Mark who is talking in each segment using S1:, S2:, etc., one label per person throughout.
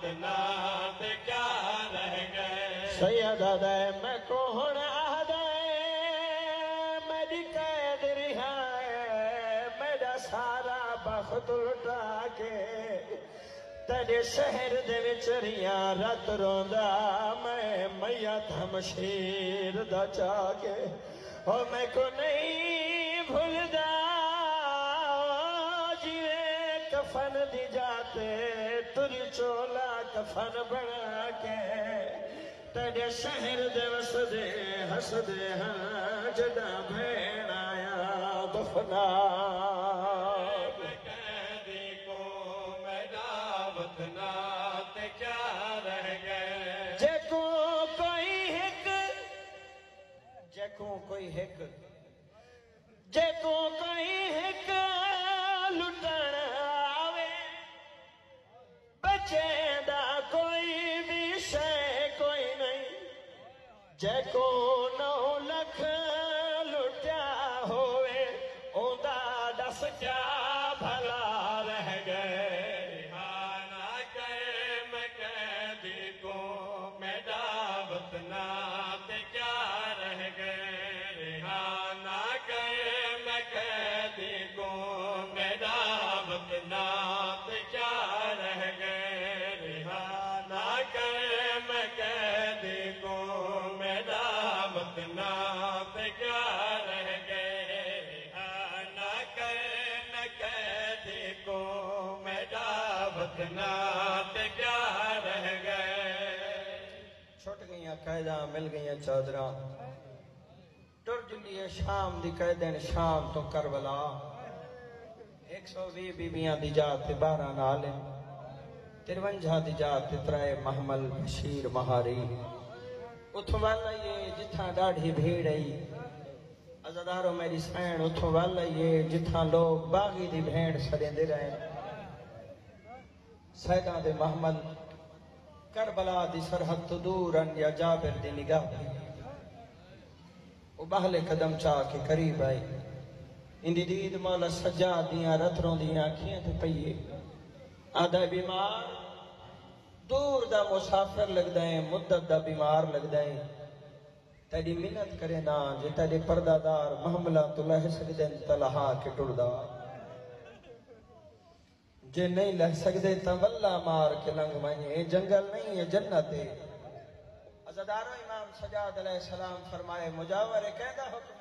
S1: वतना ते क्या रह गए।
S2: सैयद दे मैं कौन आदे मेरी कैद रिहा मेरा सारा बख्त लुटा के तेरे शहर दे विच रिया रात रोंदा मैं मैया थमशीर दा चाके ओ मैं को नहीं भूलदा जिवे कफन दी जाते तुरी चोला कफन बना के तेरे शहर दे वसदे हसदे हाँ जदा भेण आया दफना
S1: वतना ते क्या रह गए।
S2: जेको कोई हिक लुटण आवे बचेंदा कोई भी शय कोई नहीं। जेको 9 लख लुटिया होवे ओंदा दस क्या भला रह गए।
S1: वतना ते क्या रह गए। रिहाना गए मैं कैदी को मेरा वतना ते क्या रह गए। रिहाना गए मैं कैदी को मेरा वतना ते क्या रह गए। रिहाना गए मैं कैदी को मेरा वतना ते क्या रह गए।
S2: छुट गई कैदा मिल गई चादरा टुर जुलिए शाम दी कैदन शाम तो करबला 120 बीबियां दी जात 12 नाल 53 दी जात 3 महमल बशीर महारी उथों वाल ये जिथा डाढ़ी भीड़ आई अज़ादारो मेरी सैन उथों वाल ये जिथा लोग बागी दी भेड़ सदेंदे रहे सैदा दे महमल करबला दी सरहद तो दूरन या जाबिर दी निगाह उबाहले कदम चा के करीब आई इंदी दीद मौला सज्जाद दियां रतरों दियां अखियां ते पईए आधा बीमार दूर दा मुसाफिर लगदा है मुद्दत दा बीमार लगदा है तेरी मिन्नत करे ना जे तेरे पर्दादार महमला तो लह सकदे तलहा के टुरदा जे नहीं लह सकते तो वल्ला मार के लंघ वने जंगल नहीं है जन्नत है। अज़ादारो इमाम सजाद अलैहिस्सलाम फरमाए मुजावर कहदा हुक्म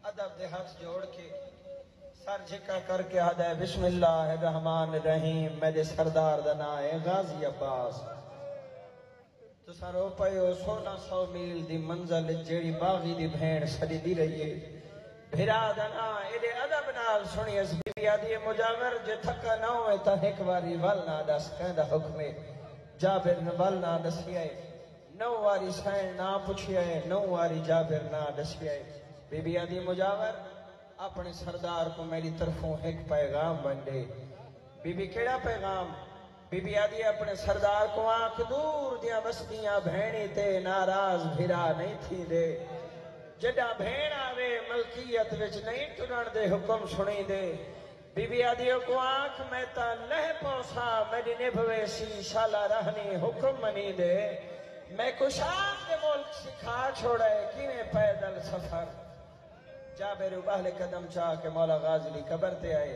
S2: अदब दे हाथ जोड़ के सर झिका करके आदा बिस्मिल्लाहिर रहमानिर रहीम मेरे सरदार दा नाम है गाजी अब्बास तुसा रो पयो 1600 मील दी मंजिल जेड़ी बागी दी भेड़ सदी दी रही है भिरा दा नाम एदे अदब नाल सुनी अस बीबी आदी मुजावर जे थका ना होए ता एक बारी वल ना दस कहदा हुक्म जाबिर ने वल ना दसिया 9 वारी सैन ना पुछिया 9 वारी जाबिर ना दसिया बीबी आदी मुजावर अपने सरदार को मेरी तरफों एक पैगाम वंडे बीबी केड़ा पैगाम बीबी आदी अपने सरदार को आंख दूर दिया बस्तियां भेणी ते नाराज भिरा नहीं थी दे जड़ा भेण आवे मलकियत विच नहीं टुरन दे हुक्म सुनी दे बीबी आदियों को आंख में ता लह पौसा मेरी निभवे सी शाला रहनी हुक्म मनी दे मैं कुशाम के मुल्क सिखा छोड़े किवें पैदल सफर जाबिर उबाहले कदम चाह के मौला गाजी कबर ते आए